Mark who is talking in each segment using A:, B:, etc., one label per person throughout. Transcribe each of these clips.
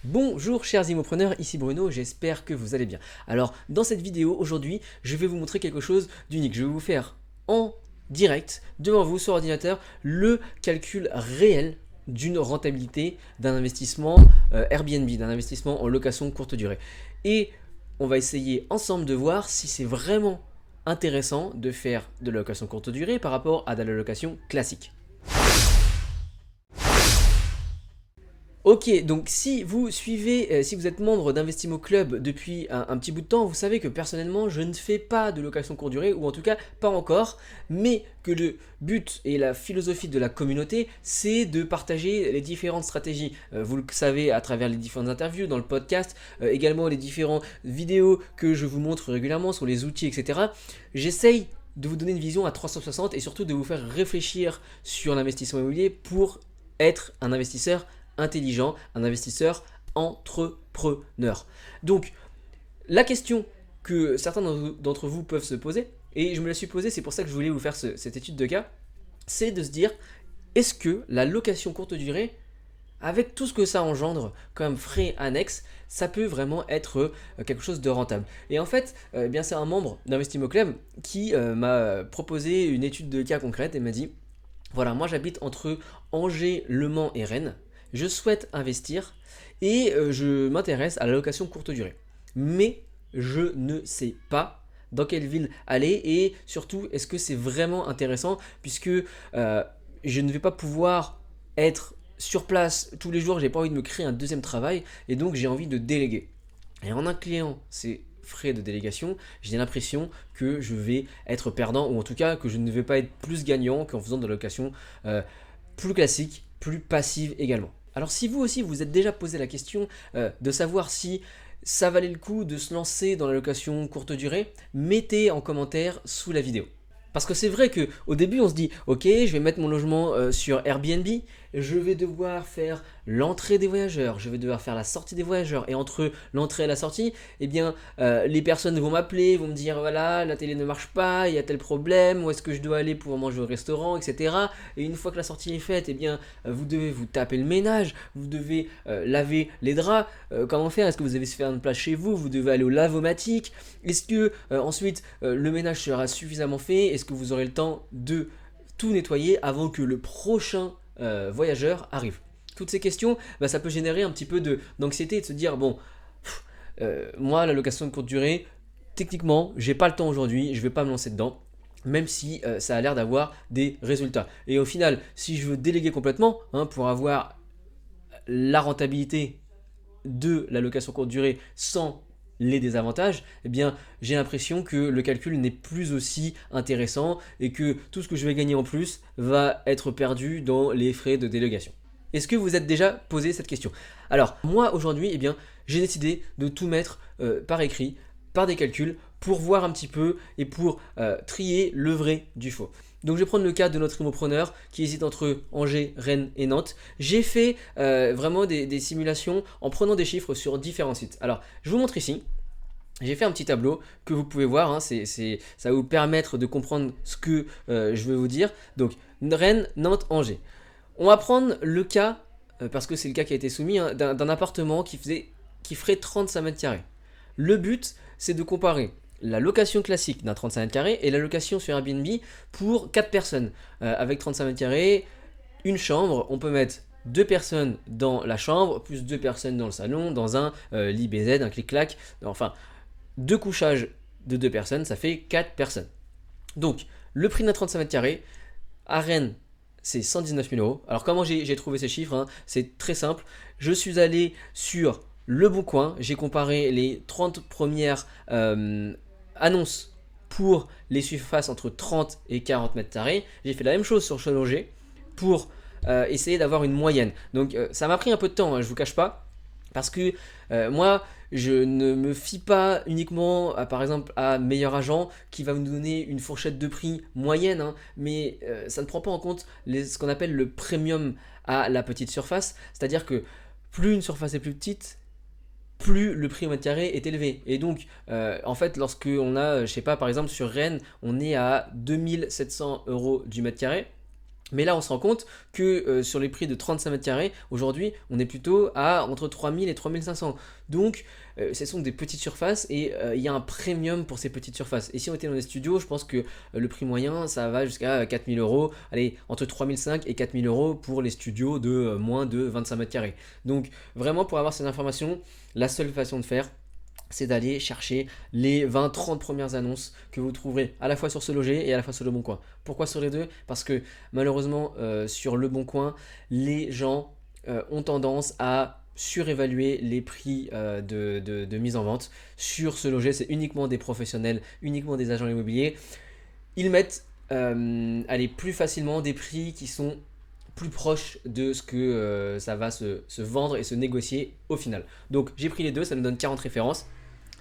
A: Bonjour chers immopreneurs, ici Bruno, j'espère que vous allez bien. Alors dans cette vidéo aujourd'hui, je vais vous montrer quelque chose d'unique. Je vais vous faire en direct, devant vous sur ordinateur, le calcul réel d'une rentabilité d'un investissement Airbnb, d'un investissement en location courte durée. Et on va essayer ensemble de voir si c'est vraiment intéressant de faire de la location courte durée par rapport à de la location classique. Ok, donc si vous suivez, si vous êtes membre d'Investimo Club depuis un petit bout de temps, vous savez que personnellement je ne fais pas de location courte durée, ou en tout cas pas encore, mais que le but et la philosophie de la communauté, c'est de partager les différentes stratégies. Vous le savez à travers les différentes interviews, dans le podcast, également les différentes vidéos que je vous montre régulièrement sur les outils, etc. J'essaye de vous donner une vision à 360 et surtout de vous faire réfléchir sur l'investissement immobilier pour être un investisseur intelligent, un investisseur entrepreneur. Donc, la question que certains d'entre vous peuvent se poser, et je me la suis posée, c'est pour ça que je voulais vous faire cette étude de cas, c'est de se dire, est-ce que la location courte durée, avec tout ce que ça engendre comme frais annexes, ça peut vraiment être quelque chose de rentable. Et en fait, bien c'est un membre d'Investimo Club qui m'a proposé une étude de cas concrète et m'a dit, voilà, moi j'habite entre Angers, Le Mans et Rennes. Je souhaite investir et je m'intéresse à la location courte durée. Mais je ne sais pas dans quelle ville aller et surtout est-ce que c'est vraiment intéressant puisque je ne vais pas pouvoir être sur place tous les jours, j'ai pas envie de me créer un deuxième travail et donc j'ai envie de déléguer. Et en incluant ces frais de délégation, j'ai l'impression que je vais être perdant ou en tout cas que je ne vais pas être plus gagnant qu'en faisant de la location plus classique, plus passive également. Alors si vous aussi vous êtes déjà posé la question de savoir si ça valait le coup de se lancer dans la location courte durée, mettez en commentaire sous la vidéo. Parce que c'est vrai que au début on se dit ok je vais mettre mon logement sur Airbnb, je vais devoir faire l'entrée des voyageurs, je vais devoir faire la sortie des voyageurs et entre l'entrée et la sortie, eh bien les personnes vont m'appeler, vont me dire voilà la télé ne marche pas, il y a tel problème, où est-ce que je dois aller pour manger au restaurant, etc. Et une fois que la sortie est faite, eh bien vous devez vous taper le ménage, vous devez laver les draps, comment faire, est-ce que vous avez se faire une place chez vous, vous devez aller au lavomatique, est-ce que ensuite le ménage sera suffisamment fait, est-ce que vous aurez le temps de tout nettoyer avant que le prochain voyageur arrive. Toutes ces questions, bah, ça peut générer un petit peu d'anxiété et de se dire bon, moi la location de courte durée, techniquement, j'ai pas le temps aujourd'hui, je vais pas me lancer dedans. Même si ça a l'air d'avoir des résultats. Et au final, si je veux déléguer complètement, hein, pour avoir la rentabilité de la location courte durée sans les désavantages, eh bien j'ai l'impression que le calcul n'est plus aussi intéressant et que tout ce que je vais gagner en plus va être perdu dans les frais de délégation. Est-ce que vous êtes déjà posé cette question? Alors moi aujourd'hui, eh bien j'ai décidé de tout mettre par écrit, par des calculs, pour voir un petit peu et pour trier le vrai du faux. Donc je vais prendre le cas de notre immopreneur qui hésite entre Angers, Rennes et Nantes. J'ai fait vraiment des simulations en prenant des chiffres sur différents sites. Alors je vous montre ici. J'ai fait un petit tableau que vous pouvez voir, hein, ça va vous permettre de comprendre ce que je veux vous dire. Donc Rennes, Nantes, Angers. On va prendre le cas, parce que c'est le cas qui a été soumis, hein, d'un appartement qui ferait 35 mètres carrés. Le but, c'est de comparer la location classique d'un 35 mètres carrés et la location sur Airbnb pour 4 personnes. Avec 35 mètres carrés, une chambre, on peut mettre 2 personnes dans la chambre, plus 2 personnes dans le salon, dans un lit BZ, un clic-clac, enfin, 2 couchages de 2 personnes, ça fait 4 personnes. Donc, le prix d'un 35 mètres carrés, à Rennes, c'est 119 000 euros. Alors, comment j'ai trouvé ces chiffres, hein? C'est très simple. Je suis allé sur Le Bon Coin, j'ai comparé les 30 premières annonces pour les surfaces entre 30 et 40 mètres carrés. J'ai fait la même chose sur Chalongé pour essayer d'avoir une moyenne. Donc, ça m'a pris un peu de temps, hein, je vous cache pas. Parce que moi, je ne me fie pas uniquement, par exemple, à Meilleur Agent qui va me donner une fourchette de prix moyenne, hein, mais ça ne prend pas en compte ce qu'on appelle le premium à la petite surface. C'est-à-dire que plus une surface est plus petite, plus le prix au mètre carré est élevé. Et donc, en fait, lorsque on a, je sais pas, par exemple sur Rennes, on est à 2700 euros du mètre carré. Mais là, on se rend compte que sur les prix de 35 mètres carrés, aujourd'hui, on est plutôt à entre 3000 et 3500. Donc, ce sont des petites surfaces et il y a un premium pour ces petites surfaces. Et si on était dans des studios, je pense que le prix moyen, ça va jusqu'à 4000 euros. Allez, entre 3005 et 4000 euros pour les studios de moins de 25 mètres carrés. Donc, vraiment, pour avoir ces informations, la seule façon de faire, c'est d'aller chercher les 20-30 premières annonces que vous trouverez à la fois sur Se Loger et à la fois sur Le Bon Coin. Pourquoi sur les deux? Parce que malheureusement, sur Le Bon Coin, les gens ont tendance à surévaluer les prix de mise en vente. Sur Se Loger, c'est uniquement des professionnels, uniquement des agents immobiliers. Ils mettent allez, plus facilement des prix qui sont plus proches de ce que ça va se vendre et se négocier au final. Donc j'ai pris les deux, ça nous donne 40 références.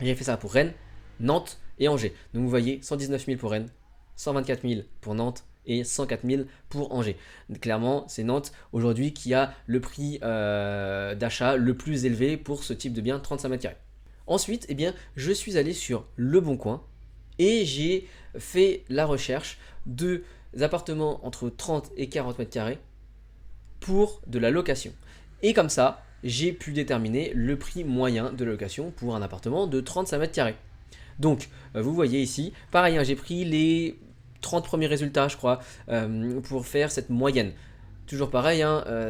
A: J'ai fait ça pour Rennes, Nantes et Angers. Donc vous voyez, 119 000 pour Rennes, 124 000 pour Nantes et 104 000 pour Angers. Clairement, c'est Nantes aujourd'hui qui a le prix d'achat le plus élevé pour ce type de bien, 35 mètres carrés. Ensuite, eh bien, je suis allé sur Le Bon Coin et j'ai fait la recherche de appartements entre 30 et 40 mètres carrés pour de la location. Et comme ça, j'ai pu déterminer le prix moyen de location pour un appartement de 35 mètres carrés. Donc, vous voyez ici, pareil, hein, j'ai pris les 30 premiers résultats, je crois, pour faire cette moyenne. Toujours pareil,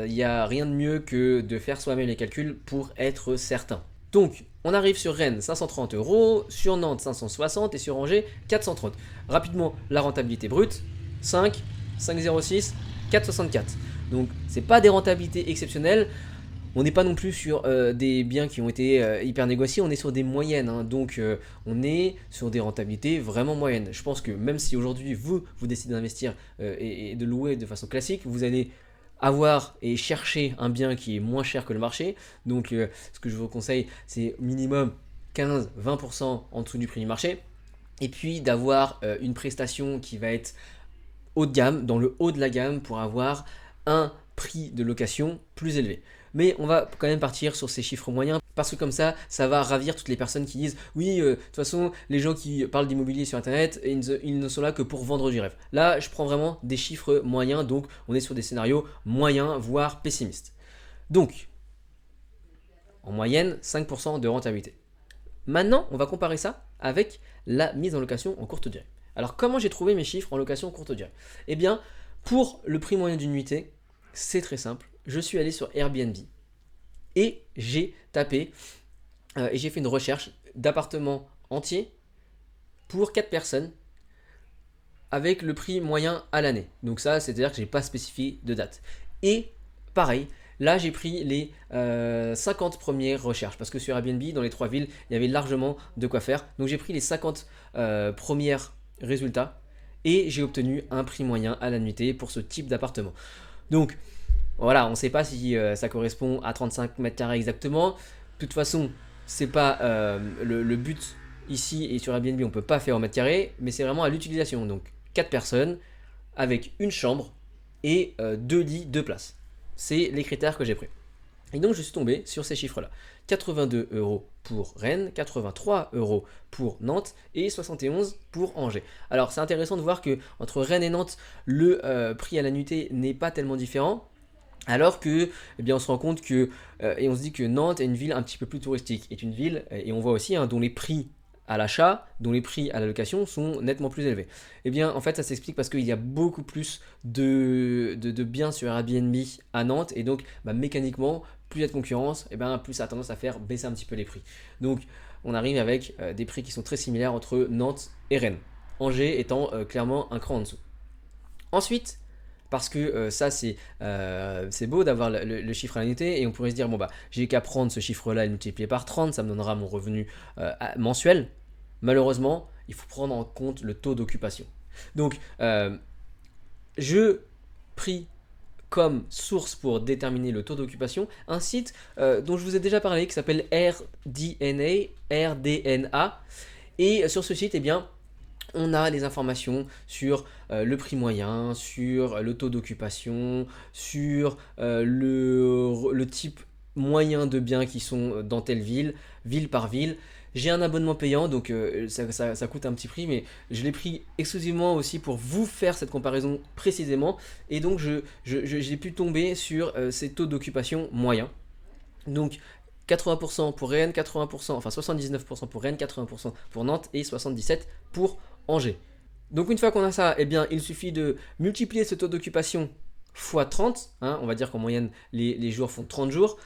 A: il n'y a rien de mieux que de faire soi-même les calculs pour être certain. Donc, on arrive sur Rennes, 530 euros, sur Nantes, 560 et sur Angers, 430. Rapidement, la rentabilité brute, 5, 5,06, 4,64. Donc, c'est pas des rentabilités exceptionnelles. On n'est pas non plus sur des biens qui ont été hyper négociés, on est sur des moyennes. Donc, on est sur des rentabilités vraiment moyennes. Je pense que même si aujourd'hui vous décidez d'investir et de louer de façon classique, vous allez avoir et chercher un bien qui est moins cher que le marché. Donc, ce que je vous conseille, c'est minimum 15-20% en dessous du prix du marché. Et puis d'avoir une prestation qui va être haut de gamme, dans le haut de la gamme, pour avoir un prix de location plus élevé. Mais on va quand même partir sur ces chiffres moyens parce que comme ça va ravir toutes les personnes qui disent oui, de toute façon, les gens qui parlent d'immobilier sur internet, ils ne sont là que pour vendre du rêve. Là, je prends vraiment des chiffres moyens, donc on est sur des scénarios moyens, voire pessimistes. Donc, en moyenne, 5% de rentabilité. Maintenant, on va comparer ça avec la mise en location en courte durée. Alors, comment j'ai trouvé mes chiffres en location en courte durée? Eh bien, pour le prix moyen d'une nuitée, c'est très simple. Je suis allé sur Airbnb et j'ai tapé et j'ai fait une recherche d'appartements entiers pour 4 personnes avec le prix moyen à l'année. Donc ça, c'est-à-dire que je n'ai pas spécifié de date. Et pareil, là j'ai pris les 50 premières recherches parce que sur Airbnb, dans les 3 villes, il y avait largement de quoi faire. Donc j'ai pris les 50 premiers résultats et j'ai obtenu un prix moyen à la nuitée pour ce type d'appartement. Donc voilà, on ne sait pas si ça correspond à 35 mètres carrés exactement. De toute façon, c'est pas le but ici et sur Airbnb, on ne peut pas faire en mètres carrés, mais c'est vraiment à l'utilisation. Donc 4 personnes avec une chambre et 2 lits, 2 places. C'est les critères que j'ai pris. Et donc je suis tombé sur ces chiffres-là. 82 euros pour Rennes, 83 euros pour Nantes et 71 pour Angers. Alors c'est intéressant de voir que entre Rennes et Nantes, le prix à la nuitée n'est pas tellement différent. Alors que, eh bien, on se rend compte que, et on se dit que Nantes est une ville un petit peu plus touristique, est une ville, et on voit aussi, dont les prix à l'achat, dont les prix à la location sont nettement plus élevés. Eh bien, en fait, ça s'explique parce qu'il y a beaucoup plus de biens sur Airbnb à Nantes, et donc, mécaniquement, plus il y a de concurrence, plus ça a tendance à faire baisser un petit peu les prix. Donc, on arrive avec des prix qui sont très similaires entre Nantes et Rennes. Angers étant clairement un cran en dessous. Ensuite, parce que ça c'est beau d'avoir le chiffre à l'unité et on pourrait se dire bon j'ai qu'à prendre ce chiffre là et le multiplier par 30, ça me donnera mon revenu mensuel. Malheureusement, il faut prendre en compte le taux d'occupation. Donc je pris comme source pour déterminer le taux d'occupation un site dont je vous ai déjà parlé qui s'appelle RDNA, et sur ce site, eh bien, on a les informations sur le prix moyen, sur le taux d'occupation, sur le type moyen de biens qui sont dans telle ville, ville par ville. J'ai un abonnement payant, donc ça coûte un petit prix, mais je l'ai pris exclusivement aussi pour vous faire cette comparaison précisément. Et donc j'ai pu tomber sur ces taux d'occupation moyens. Donc 80% pour Rennes, 80%, enfin 79% pour Rennes, 80% pour Nantes et 77% pour Angers. Donc une fois qu'on a ça, eh bien il suffit de multiplier ce taux d'occupation fois 30, hein, on va dire qu'en moyenne les jours font 30 jours.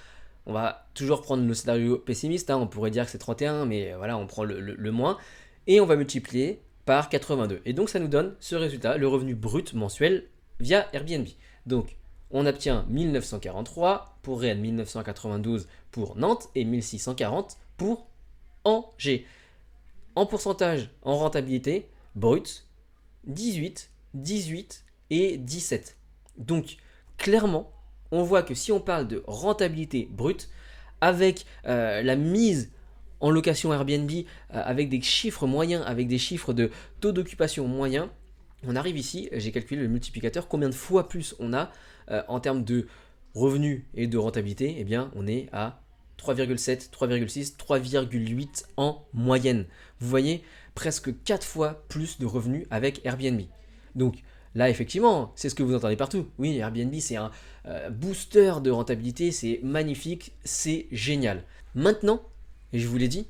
A: On va toujours prendre le scénario pessimiste, hein, on pourrait dire que c'est 31, mais voilà, on prend le moins. Et on va multiplier par 82. Et donc ça nous donne ce résultat, le revenu brut mensuel via Airbnb. Donc on obtient 1943 pour Rennes, 1992 pour Nantes et 1640 pour Angers. En pourcentage, en rentabilité, brut, 18, 18 et 17. Donc clairement, on voit que si on parle de rentabilité brute, avec la mise en location Airbnb, avec des chiffres moyens, avec des chiffres de taux d'occupation moyens, on arrive ici, j'ai calculé le multiplicateur, combien de fois plus on a en termes de revenus et de rentabilité, eh bien on est à 3,7, 3,6, 3,8 en moyenne. Vous voyez, presque 4 fois plus de revenus avec Airbnb. Donc là, effectivement, c'est ce que vous entendez partout. Oui, Airbnb, c'est un booster de rentabilité, c'est magnifique, c'est génial. Maintenant, et je vous l'ai dit,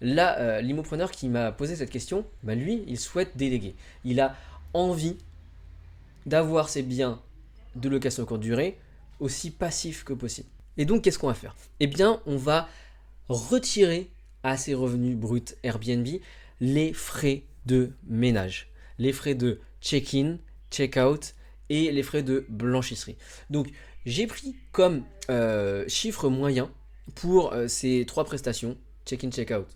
A: là, l'immopreneur qui m'a posé cette question, bah lui, il souhaite déléguer. Il a envie d'avoir ses biens de location courte durée aussi passifs que possible. Et donc, qu'est-ce qu'on va faire? Eh bien, on va retirer à ses revenus bruts Airbnb les frais de ménage, les frais de check-in, check-out et les frais de blanchisserie. Donc, j'ai pris comme chiffre moyen pour ces trois prestations, check-in, check-out,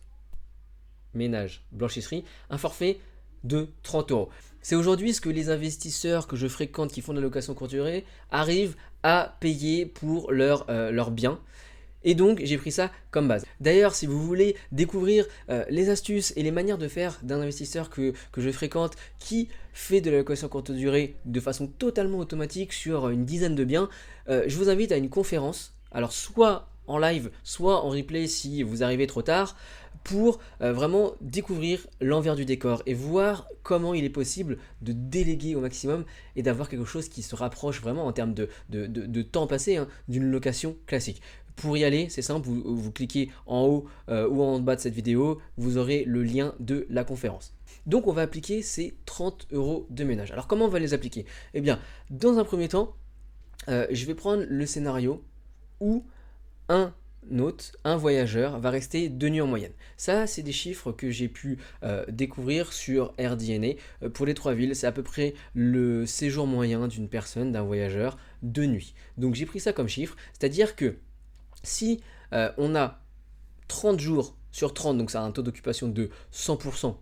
A: ménage, blanchisserie, un forfait de 30 euros. C'est aujourd'hui ce que les investisseurs que je fréquente qui font de la location courte durée arrivent à payer pour leurs biens. Et donc j'ai pris ça comme base. D'ailleurs, si vous voulez découvrir les astuces et les manières de faire d'un investisseur que je fréquente qui fait de la location courte durée de façon totalement automatique sur une dizaine de biens, je vous invite à une conférence. Alors soit en live, soit en replay si vous arrivez trop tard, pour vraiment découvrir l'envers du décor et voir comment il est possible de déléguer au maximum et d'avoir quelque chose qui se rapproche vraiment en termes de temps passé d'une location classique. Pour y aller, c'est simple, vous cliquez en haut ou en bas de cette vidéo, vous aurez le lien de la conférence. Donc on va appliquer ces 30 euros de ménage. Alors comment on va les appliquer? Eh bien, dans un premier temps, je vais prendre le scénario où un hôte, un voyageur va rester 2 nuits en moyenne. Ça, c'est des chiffres que j'ai pu découvrir sur AirDNA. Pour les 3 villes, c'est à peu près le séjour moyen d'une personne, d'un voyageur, 2 nuits. Donc j'ai pris ça comme chiffre, c'est-à-dire que si on a 30 jours sur 30, donc ça a un taux d'occupation de 100%,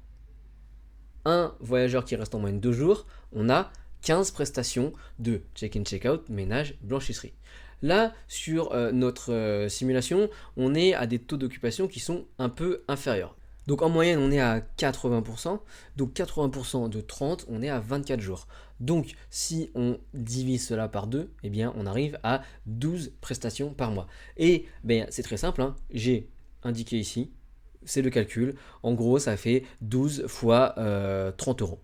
A: un voyageur qui reste en moyenne 2 jours, on a 15 prestations de check-in, check-out, ménage, blanchisserie. Là, sur notre simulation, on est à des taux d'occupation qui sont un peu inférieurs. Donc en moyenne, on est à 80%. Donc 80% de 30, on est à 24 jours. Donc si on divise cela par 2, eh bien on arrive à 12 prestations par mois. Et ben, c'est très simple, hein. J'ai indiqué ici, c'est le calcul. En gros, ça fait 12 fois 30 euros.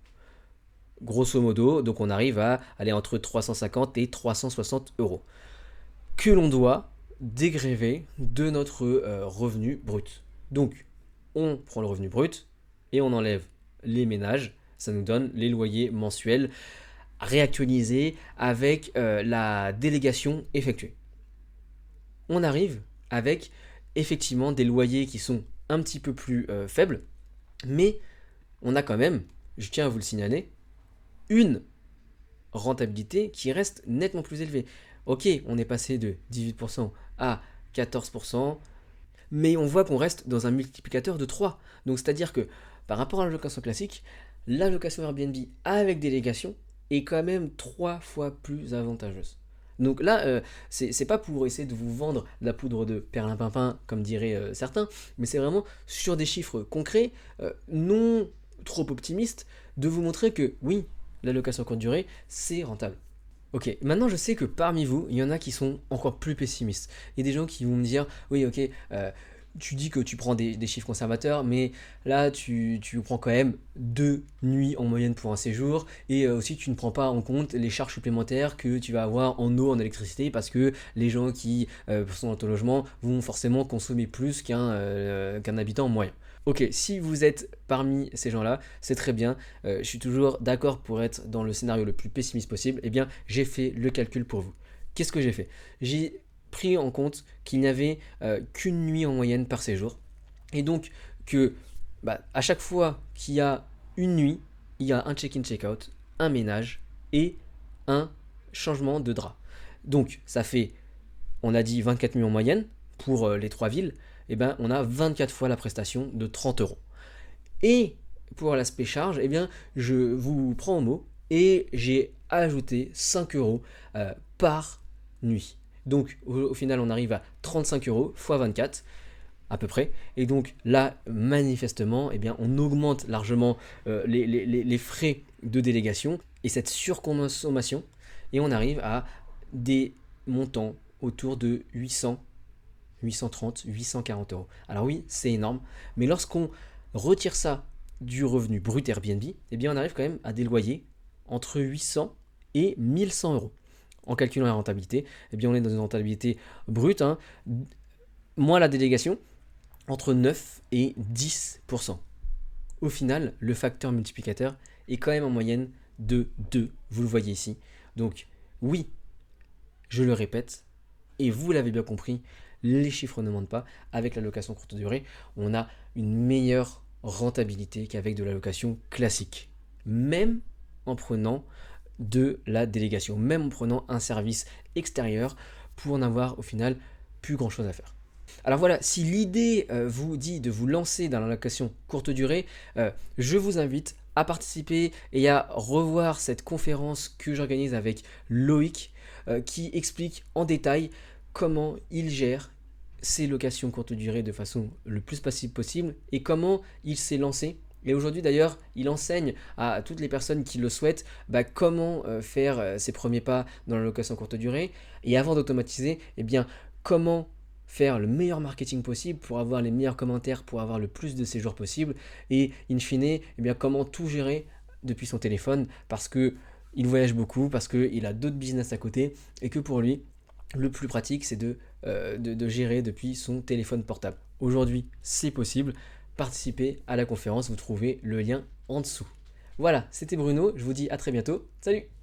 A: Grosso modo, donc on arrive à aller entre 350 et 360 euros que l'on doit dégréver de notre revenu brut. Donc, on prend le revenu brut et on enlève les ménages. Ça nous donne les loyers mensuels réactualisés avec la délégation effectuée. On arrive avec effectivement des loyers qui sont un petit peu plus faibles, mais on a quand même, je tiens à vous le signaler, une rentabilité qui reste nettement plus élevée. Ok, on est passé de 18% à 14%, mais on voit qu'on reste dans un multiplicateur de 3. Donc c'est-à-dire que par rapport à la location classique, la location Airbnb avec délégation est quand même 3 fois plus avantageuse. Donc là, c'est pas pour essayer de vous vendre la poudre de perlimpinpin, comme diraient certains, mais c'est vraiment sur des chiffres concrets, non trop optimistes, de vous montrer que oui, la location courte durée, c'est rentable. Ok, maintenant je sais que parmi vous, il y en a qui sont encore plus pessimistes. Il y a des gens qui vont me dire, oui ok, tu dis que tu prends des chiffres conservateurs, mais là, tu prends quand même 2 nuits en moyenne pour un séjour, et aussi tu ne prends pas en compte les charges supplémentaires que tu vas avoir en eau, en électricité, parce que les gens qui sont dans ton logement vont forcément consommer plus qu'un habitant moyen. Ok, si vous êtes parmi ces gens-là, c'est très bien. Je suis toujours d'accord pour être dans le scénario le plus pessimiste possible. Eh bien, j'ai fait le calcul pour vous. Qu'est-ce que j'ai fait? J'ai pris en compte qu'il n'y avait qu'une nuit en moyenne par séjour. Et donc que à chaque fois qu'il y a une nuit, il y a un check-in, check-out, un ménage et un changement de drap. Donc ça fait, on a dit 24 nuits en moyenne pour les trois villes, et ben on a 24 fois la prestation de 30 euros. Et pour l'aspect charge, eh bien je vous prends au mot et j'ai ajouté 5 euros par nuit. Donc au final on arrive à 35 euros x 24 à peu près. Et donc là, manifestement, eh bien, on augmente largement les frais de délégation et cette surconsommation, et on arrive à des montants autour de 800, 830, 840 euros. Alors oui, c'est énorme, mais lorsqu'on retire ça du revenu brut Airbnb, eh bien, on arrive quand même à des loyers entre 800 et 1100 euros. En calculant la rentabilité, eh bien, on est dans une rentabilité brute, hein, moins la délégation, entre 9 et 10%. Au final, le facteur multiplicateur est quand même en moyenne de 2, vous le voyez ici. Donc oui, je le répète, et vous l'avez bien compris, les chiffres ne mentent pas. Avec la location courte durée, on a une meilleure rentabilité qu'avec de la location classique. Même en prenant de la délégation, même en prenant un service extérieur pour n'avoir au final plus grand chose à faire. Alors voilà, si l'idée vous dit de vous lancer dans la location courte durée, je vous invite à participer et à revoir cette conférence que j'organise avec Loïc qui explique en détail comment il gère ses locations courte durée de façon le plus passive possible et comment il s'est lancé. Et aujourd'hui d'ailleurs, il enseigne à toutes les personnes qui le souhaitent comment faire ses premiers pas dans la location courte durée. Et avant d'automatiser, eh bien, comment faire le meilleur marketing possible pour avoir les meilleurs commentaires, pour avoir le plus de séjours possible. Et in fine, eh bien, comment tout gérer depuis son téléphone parce que il voyage beaucoup, parce qu'il a d'autres business à côté et que pour lui, le plus pratique, c'est de gérer depuis son téléphone portable. Aujourd'hui, c'est possible. Participez à la conférence, vous trouvez le lien en dessous. Voilà, c'était Bruno, je vous dis à très bientôt. Salut!